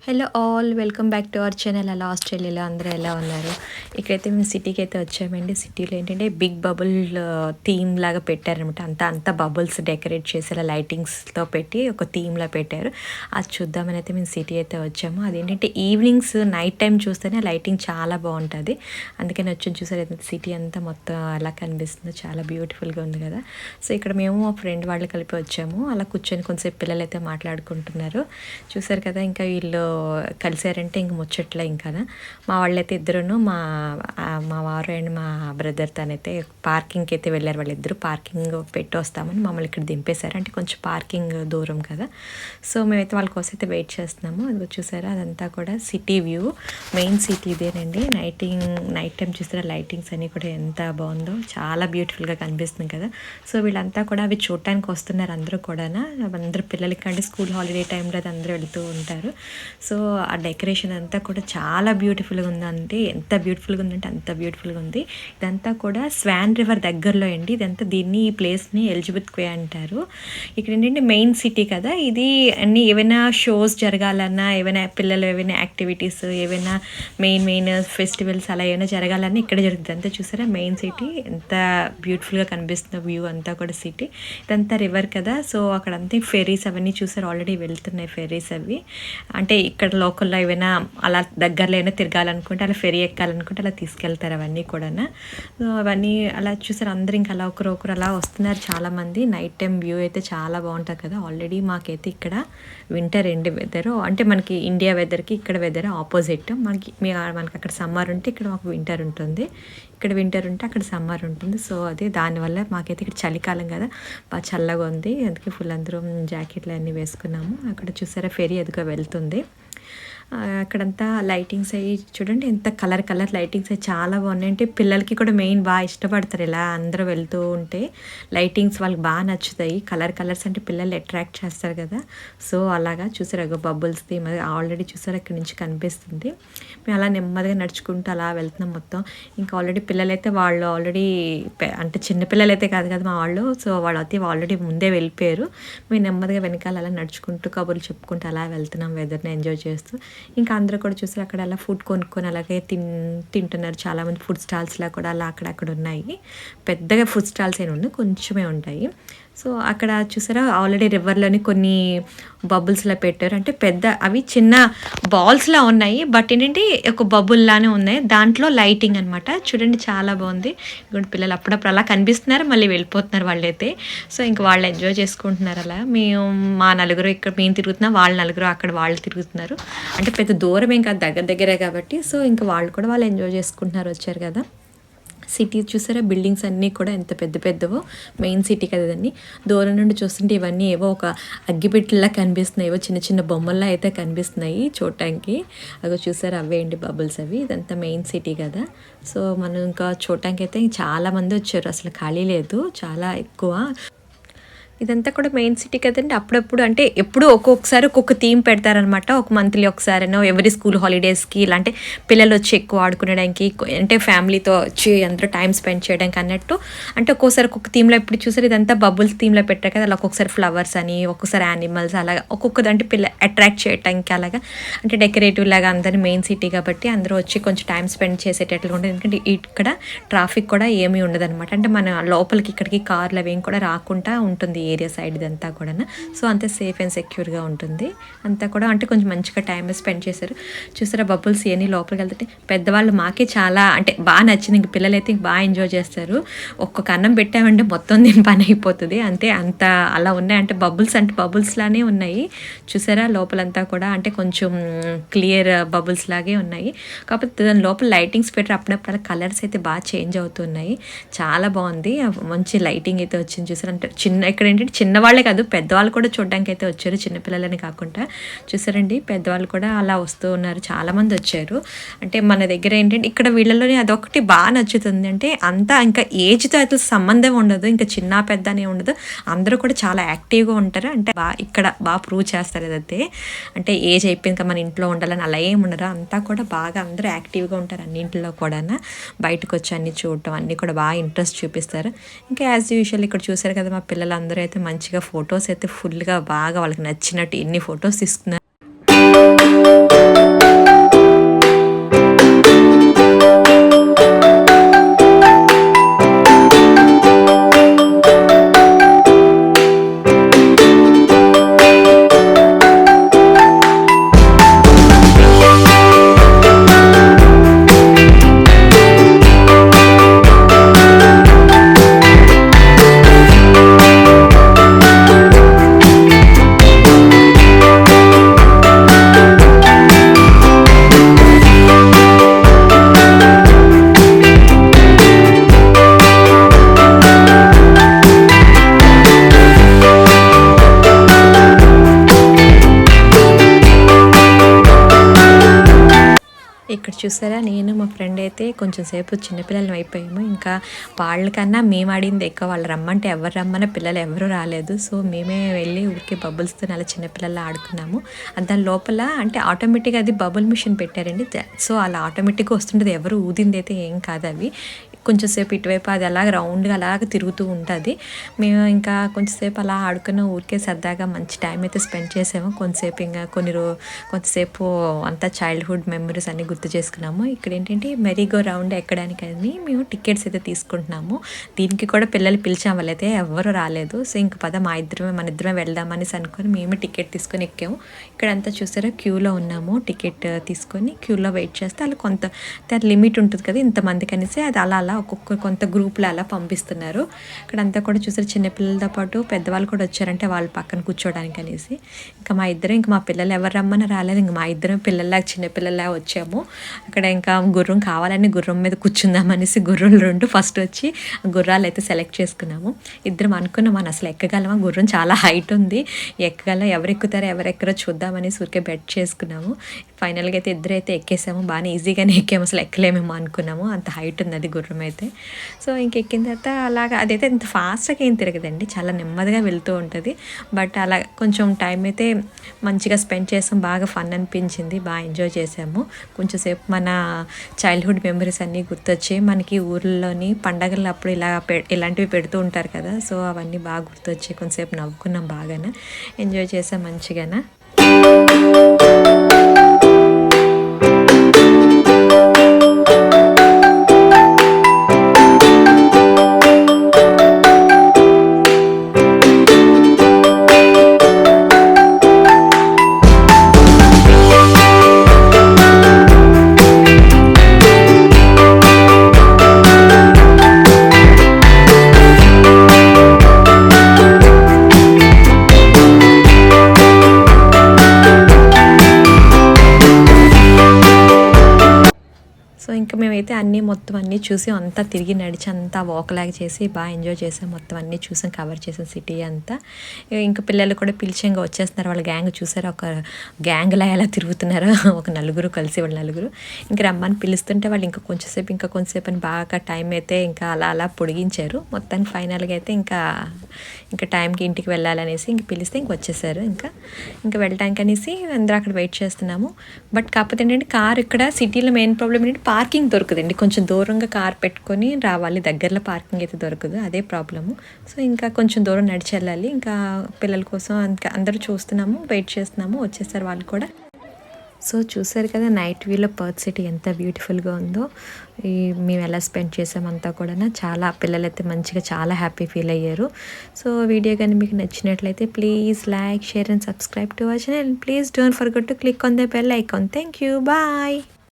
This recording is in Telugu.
Hello all, welcome back to our channel. అలా ఆస్ట్రేలియాలో అందరూ ఎలా ఉన్నారు? ఇక్కడైతే మేము సిటీకి అయితే వచ్చామండి. సిటీలో ఏంటంటే బిగ్ బబుల్ థీమ్ లాగా పెట్టారనమాట. అంతా బబుల్స్ డెకరేట్ చేసి అలా లైటింగ్స్తో పెట్టి ఒక థీమ్లా పెట్టారు. అది చూద్దామని అయితే మేము సిటీ అయితే వచ్చాము. అదేంటంటే ఈవినింగ్స్ నైట్ టైం చూస్తేనే లైటింగ్ చాలా బాగుంటుంది. అందుకని వచ్చి చూసారు సిటీ అంతా మొత్తం అలా కనిపిస్తుంది. చాలా బ్యూటిఫుల్గా ఉంది కదా. సో ఇక్కడ మేము మా ఫ్రెండ్ వాళ్ళు కలిపి వచ్చాము. అలా కూర్చొని కొంచెంసేపు పిల్లలు అయితే మాట్లాడుకుంటున్నారు. చూసారు కదా, ఇంకా వీళ్ళు కలిసారంటే ఇంక ముచ్చట్లే. ఇంకా మా వాళ్ళైతే ఇద్దరును మా వారు అండ్ మా బ్రదర్ తనైతే పార్కింగ్కి అయితే వెళ్ళారు. వాళ్ళిద్దరు పార్కింగ్ పెట్టి వస్తామని మమ్మల్ని ఇక్కడ దింపేశారు. అంటే కొంచెం పార్కింగ్ దూరం కదా. సో మేమైతే వాళ్ళ కోసం అయితే వెయిట్ చేస్తున్నాము. అది చూసారా, అదంతా కూడా సిటీ వ్యూ. మెయిన్ సిటీ ఇదేనండి. నైట్ టైం చూసారా లైటింగ్స్ అన్నీ కూడా ఎంత బాగుందో, చాలా బ్యూటిఫుల్గా కనిపిస్తుంది కదా. సో వీళ్ళంతా కూడా అవి చూడటానికి వస్తున్నారు. అందరూ కూడా అందరూ పిల్లలకి అంటే స్కూల్ హాలిడే టైంలో అది అందరూ వెళ్తూ ఉంటారు. సో ఆ డెకరేషన్ అంతా కూడా చాలా బ్యూటిఫుల్గా ఉందంటే ఎంత బ్యూటిఫుల్గా ఉందంటే అంత బ్యూటిఫుల్గా ఉంది. ఇదంతా కూడా స్వాన్ రివర్ దగ్గరలో అండి. ఇదంతా ఈ ప్లేస్ని ఎలిజబెత్ క్వే అంటారు. ఇక్కడ ఏంటంటే మెయిన్ సిటీ కదా ఇది. అన్ని ఏవైనా షోస్ జరగాలన్నా, ఏవైనా పిల్లలు ఏవైనా యాక్టివిటీస్, ఏవైనా మెయిన్ ఫెస్టివల్స్ అలా ఏమైనా జరగాలన్నా ఇక్కడ జరుగుతుంది. అంతా చూసారా మెయిన్ సిటీ ఎంత బ్యూటిఫుల్గా కనిపిస్తుంది వ్యూ అంతా కూడా సిటీ. ఇదంతా రివర్ కదా. సో అక్కడంతా ఫెరీస్ అవన్నీ చూసారు, ఆల్రెడీ వెళ్తున్నాయి ఫెరీస్ అవి. అంటే ఇక్కడ లోకల్లో ఏమైనా అలా దగ్గరలో అయినా తిరగాలనుకుంటే, అలా ఫెరీ ఎక్కాలనుకుంటే అలా తీసుకెళ్తారు అవన్నీ కూడా. అవన్నీ అలా చూసారు. అందరూ ఇంకా అలా ఒకరు అలా వస్తున్నారు చాలామంది. నైట్ టైం వ్యూ అయితే చాలా బాగుంటుంది కదా. ఆల్రెడీ మాకైతే ఇక్కడ వింటర్ ఎండ్ వెదర్, అంటే మనకి ఇండియా వెదర్కి ఇక్కడ వెదర్ ఆపోజిట్. మనకి అక్కడ సమ్మర్ ఉంటే ఇక్కడ మాకు వింటర్ ఉంటుంది, ఇక్కడ వింటర్ ఉంటే అక్కడ సమ్మర్ ఉంటుంది. సో అదే దానివల్ల మాకైతే ఇక్కడ చలికాలం కదా, బాగా చల్లగా ఉంది. అందుకే ఫుల్ అందరం జాకెట్లు అన్నీ వేసుకున్నాము. అక్కడ చూసారా ఫెరీ ఎదుగా వెళ్తుంది. అక్కడంతా లైటింగ్స్ అవి చూడండి, ఎంత కలర్ లైటింగ్స్ అవి చాలా బాగున్నాయి. అంటే పిల్లలకి కూడా మెయిన్ బాగా ఇష్టపడతారు ఇలా అందరూ వెళ్తూ ఉంటే. లైటింగ్స్ వాళ్ళకి బాగా నచ్చుతాయి. కలర్స్ అంటే పిల్లలు అట్రాక్ట్ చేస్తారు కదా. సో అలాగా చూసారు బబుల్స్ థీమ్ ఆల్రెడీ చూసారు అక్కడి నుంచి కనిపిస్తుంది. మేము అలా నెమ్మదిగా నడుచుకుంటూ అలా వెళ్తున్నాం మొత్తం. ఇంకా ఆల్రెడీ పిల్లలైతే వాళ్ళు ఆల్రెడీ అంటే చిన్నపిల్లలు అయితే కాదు కదా మా వాళ్ళు. సో వాళ్ళైతే ఆల్రెడీ ముందే వెళ్ళిపోయారు. మేము నెమ్మదిగా వెనకాల అలా నడుచుకుంటూ కబుర్లు చెప్పుకుంటూ అలా వెళ్తున్నాం, వెదర్ని ఎంజాయ్ చేస్తూ. ఇంకా అందరూ కూడా చూసారు అక్కడ అలా ఫుడ్ కొనుక్కొని అలాగే తింటున్నారు. చాలామంది ఫుడ్ స్టాల్స్లా కూడా అలా అక్కడక్కడ ఉన్నాయి. పెద్దగా ఫుడ్ స్టాల్స్ ఏమి ఉండవు, కొంచెమే ఉంటాయి. సో అక్కడ చూసారా ఆల్రెడీ రివర్లోని కొన్ని బబుల్స్లా పెట్టారు. అంటే పెద్ద అవి చిన్న బాల్స్లా ఉన్నాయి, బట్ ఏంటంటే ఒక బబుల్లానే ఉన్నాయి. దాంట్లో లైటింగ్ అనమాట. చూడండి చాలా బాగుంది. ఇప్పుడు పిల్లలు అప్పుడప్పుడు అలా కనిపిస్తున్నారు, మళ్ళీ వెళ్ళిపోతున్నారు వాళ్ళైతే. సో ఇంకా వాళ్ళు ఎంజాయ్ చేసుకుంటున్నారు అలా. మా నలుగురు ఇక్కడ మేము తిరుగుతున్నాం, వాళ్ళ నలుగురు అక్కడ వాళ్ళు తిరుగుతున్నారు. అంటే పెద్ద దూరం ఏం కాదు, దగ్గరే కాబట్టి. సో ఇంకా వాళ్ళు ఎంజాయ్ చేసుకుంటున్నారు వచ్చారు కదా. సిటీ చూసారా బిల్డింగ్స్ అన్నీ కూడా ఎంత పెద్దవో. మెయిన్ సిటీ కదండి. దూరం నుండి చూస్తుంటే ఇవన్నీ ఏవో ఒక అగ్గిపెట్టెలా కనిపిస్తున్నాయి, ఏవో చిన్న బొమ్మల్లా అయితే కనిపిస్తున్నాయి చూడటానికి. అవి చూసారా అవే అండి బబుల్స్ అవి. ఇదంతా మెయిన్ సిటీ కదా. సో మనం ఇంకా చూడటానికి అయితే చాలామంది వచ్చారు, అసలు ఖాళీ లేదు, చాలా ఎక్కువ. ఇదంతా కూడా మెయిన్ సిటీ కదండి. అప్పుడప్పుడు అంటే ఎప్పుడు ఒక్కొక్కసారి ఒక్కొక్క థీమ్ పెడతారనమాట. ఒక మంత్లీ ఒకసారినో ఎవరి స్కూల్ హాలిడేస్కి ఇలా అంటే పిల్లలు వచ్చి ఎక్కువ ఆడుకునేడానికి, అంటే ఫ్యామిలీతో వచ్చి అందరూ టైం స్పెండ్ చేయడానికి అన్నట్టు. అంటే ఒక్కోసారి ఒక్కొక్క థీమ్లో ఎప్పుడు చూసారు ఇదంతా బబుల్స్ థీమ్లో పెట్టారు కదా. అలా ఒక్కొక్కసారి ఫ్లవర్స్ అని, ఒక్కొక్కసారి యానిమల్స్, అలాగా ఒక్కొక్కది అంటే అట్రాక్ట్ చేయడానికి అలాగా. అంటే డెకరేటివ్ లాగా అందరినీ మెయిన్ సిటీ కాబట్టి అందరూ వచ్చి కొంచెం టైం స్పెండ్ చేసేటట్లుగా ఉంటుంది. ఎందుకంటే ఇక్కడ ట్రాఫిక్ కూడా ఏమీ ఉండదు అనమాట. అంటే మన లోపలికి ఇక్కడికి కార్లు అవేం కూడా రాకుండా ఉంటుంది ఏరియా సైడ్ ఇదంతా కూడా. సో అంతే సేఫ్ అండ్ సెక్యూర్గా ఉంటుంది అంతా కూడా. అంటే కొంచెం మంచిగా టైం స్పెండ్ చేశారు. చూసారా బబుల్స్ ఇవన్నీ లోపలికి వెళ్తుంటే పెద్దవాళ్ళు మాకే చాలా అంటే బాగా నచ్చింది. ఇంక పిల్లలైతే బాగా ఎంజాయ్ చేస్తారు. ఒక్కొక్క అన్నం పెట్టామంటే మొత్తం దీని పని అయిపోతుంది అంతే. అంత అలా ఉన్నాయి. అంటే బబుల్స్ లానే ఉన్నాయి. చూసారా లోపలంతా కూడా అంటే కొంచెం క్లియర్ బబుల్స్ లాగే ఉన్నాయి. కాకపోతే దాని లోపల లైటింగ్స్ పెట్టారు. అప్పుడప్పుడు అలా కలర్స్ అయితే బాగా చేంజ్ అవుతున్నాయి. చాలా బాగుంది. మంచి లైటింగ్ అయితే వచ్చింది చూసారు. అంటే ఇక్కడ ఏంటంటే చిన్నవాళ్ళే కాదు పెద్దవాళ్ళు కూడా చూడడానికి అయితే వచ్చారు, చిన్నపిల్లలని కాకుండా. చూసారండి పెద్దవాళ్ళు కూడా అలా వస్తూ ఉన్నారు, చాలామంది వచ్చారు. అంటే మన దగ్గర ఏంటంటే ఇక్కడ వీళ్ళలోనే అదొకటి బాగా నచ్చుతుంది. అంటే అంతా ఇంకా ఏజ్తో అయితే సంబంధం ఉండదు, ఇంకా చిన్న పెద్ద అనే ఉండదు. అందరూ కూడా చాలా యాక్టివ్గా ఉంటారు. అంటే ఇక్కడ బాగా ప్రూవ్ చేస్తారు అదైతే. అంటే ఏజ్ అయిపోయింది మన ఇంట్లో ఉండాలని అలా ఏమి ఉండరు. అంతా కూడా బాగా అందరూ యాక్టివ్గా ఉంటారు అన్నింటిలో కూడా. బయటకు వచ్చి అన్ని చూడటం అన్నీ కూడా బాగా ఇంట్రెస్ట్ చూపిస్తారు. ఇంకా యాజ్ యూజువల్ ఇక్కడ చూసారు కదా మా పిల్లలు అందరూ అయితే మంచిగా ఫొటోస్ అయితే ఫుల్గా బాగా వాళ్ళకి నచ్చినట్టు ఎన్ని ఫొటోస్ తీసుకున్నారు. ఇక్కడ చూసారా, నేను మా ఫ్రెండ్ అయితే కొంచెం సేపు చిన్నపిల్లలం అయిపోయాము. ఇంకా వాళ్ళకన్నా మేము ఆడింది ఎక్కువ. వాళ్ళు రమ్మంటే ఎవరు రమ్మన్నా పిల్లలు ఎవరు రాలేదు. సో మేమే వెళ్ళి ఊరికే బబుల్స్తో అలా చిన్నపిల్లలు ఆడుకున్నాము. దాని లోపల అంటే ఆటోమేటిక్గా అది బబుల్ మిషన్ పెట్టారండి. సో అలా ఆటోమేటిక్గా వస్తుంటుంది, ఎవరు ఊదింది అయితే ఏం కాదు. అవి కొంచెం సేపు ఇటువైపు అది అలాగ రౌండ్గా అలాగ తిరుగుతూ ఉంటుంది. మేము ఇంకా కొంచెంసేపు అలా ఆడుకున్న ఊరికే సరదాగా మంచి టైం అయితే స్పెండ్ చేసాము. కొంతసేపు ఇంకా కొంతసేపు అంతా చైల్డ్హుడ్ మెమరీస్ అన్నీ గుర్తు చేసుకున్నాము. ఇక్కడ ఏంటంటే మెరీగో రౌండ్ ఎక్కడానికని మేము టికెట్స్ అయితే తీసుకుంటున్నాము. దీనికి కూడా పిల్లలు పిలిచాం, వాళ్ళైతే ఎవ్వరూ రాలేదు. సో ఇంక పద మన ఇద్దరమే వెళ్దామనేసి అనుకొని మేమే టికెట్ తీసుకొని ఎక్కాము. ఇక్కడంతా చూసారా, క్యూలో ఉన్నాము. టికెట్ తీసుకొని క్యూలో వెయిట్ చేస్తే వాళ్ళు కొంత లిమిట్ ఉంటుంది కదా ఇంతమందికి అనేసి అది అలా ఒక్కొక్క కొంత గ్రూప్లో అలా పంపిస్తున్నారు. ఇక్కడంతా కూడా చూసారు, చిన్నపిల్లలతో పాటు పెద్దవాళ్ళు కూడా వచ్చారంటే వాళ్ళ పక్కన కూర్చోడానికి అనేసి. ఇంకా మా పిల్లలు ఎవరు రమ్మని రాలేదు. ఇంకా మా ఇద్దరం పిల్లల్లాగా చిన్నపిల్లల్లాగా వచ్చాము. అక్కడ ఇంకా గుర్రం కావాలని గుర్రం మీద కూర్చుందామనేసి గుర్రం 2 ఫస్ట్ వచ్చి గుర్రాలు అయితే సెలెక్ట్ చేసుకున్నాము. ఇద్దరం అనుకున్నాం మనం అసలు ఎక్కగలమా, గుర్రం చాలా హైట్ ఉంది, ఎక్కగలం, ఎవరు ఎక్కరో చూద్దామనేసి ఊరికే బెట్ చేసుకున్నాము. ఫైనల్గా అయితే ఇద్దరైతే ఎక్కేసాము. బాగానే ఈజీగానే ఎక్కాము, అసలు ఎక్కలేమేమో అనుకున్నాము, అంత హైట్ ఉంది అది గుర్రం అయితే. సో ఇంకెక్కిన తర్వాత అలాగా అదైతే ఇంత ఫాస్ట్గా ఏం తిరగదండి, చాలా నెమ్మదిగా వెళ్తూ ఉంటుంది. బట్ అలా కొంచెం టైం అయితే మంచిగా స్పెండ్ చేసాం, బాగా ఫన్ అనిపించింది, బాగా ఎంజాయ్ చేసాము. కొంచెంసేపు మన చైల్డ్హుడ్ మెమరీస్ అన్నీ గుర్తొచ్చాయి. మనకి ఊర్లోని పండగలు అప్పుడు ఇలాంటివి పెడుతూ ఉంటారు కదా, సో అవన్నీ బాగా గుర్తొచ్చాయి. కొంచెంసేపు నవ్వుకున్నాం, బాగానే ఎంజాయ్ చేసాం మంచిగానే. సో ఇంకా మేమైతే మొత్తం అన్నీ చూసి అంతా తిరిగి నడిచి అంతా వాక్లాగా చేసి బాగా ఎంజాయ్ చేసాం. మొత్తం అన్నీ చూసాం, కవర్ చేసాం సిటీ అంతా. ఇంకా పిల్లలు కూడా పిలిచి ఇంకా వచ్చేస్తున్నారు. వాళ్ళ గ్యాంగ్ చూసారు, ఒక గ్యాంగ్లా ఎలా తిరుగుతున్నారు, ఒక నలుగురు కలిసి, వాళ్ళు నలుగురు ఇంకా రమ్మని పిలుస్తుంటే వాళ్ళు ఇంకా కొంచెంసేపు అని బాగా టైం అయితే ఇంకా అలా పొడిగించారు. మొత్తానికి ఫైనల్గా అయితే ఇంకా టైంకి ఇంటికి వెళ్ళాలనేసి ఇంక పిలిస్తే ఇంక వచ్చేసారు. ఇంకా వెళ్ళడానికి అనేసి అందరూ అక్కడ వెయిట్ చేస్తున్నాము. బట్ కాకపోతే ఏంటంటే కార్ ఇక్కడ సిటీలో మెయిన్ ప్రాబ్లం ఏంటంటే పార్కింగ్ దొరకదండి. కొంచెం దూరంగా కార్ పెట్టుకొని రావాలి, దగ్గరలో పార్కింగ్ అయితే దొరకదు, అదే ప్రాబ్లము. సో ఇంకా కొంచెం దూరం నడిచి వెళ్ళాలి. ఇంకా పిల్లల కోసం అందరూ చూస్తున్నాము, వెయిట్ చేస్తున్నాము, వచ్చేసారు వాళ్ళు కూడా. సో చూసారు కదా నైట్ వ్యూలో పర్త్ సిటీ ఎంత బ్యూటిఫుల్గా ఉందో. మేము ఎలా స్పెండ్ చేసామంతా కూడా చాలా పిల్లలైతే మంచిగా చాలా హ్యాపీ ఫీల్ అయ్యారు. సో వీడియో కానీ మీకు నచ్చినట్లయితే please like, share and subscribe to our channel. Please don't forget to click on the bell icon. Thank you, bye.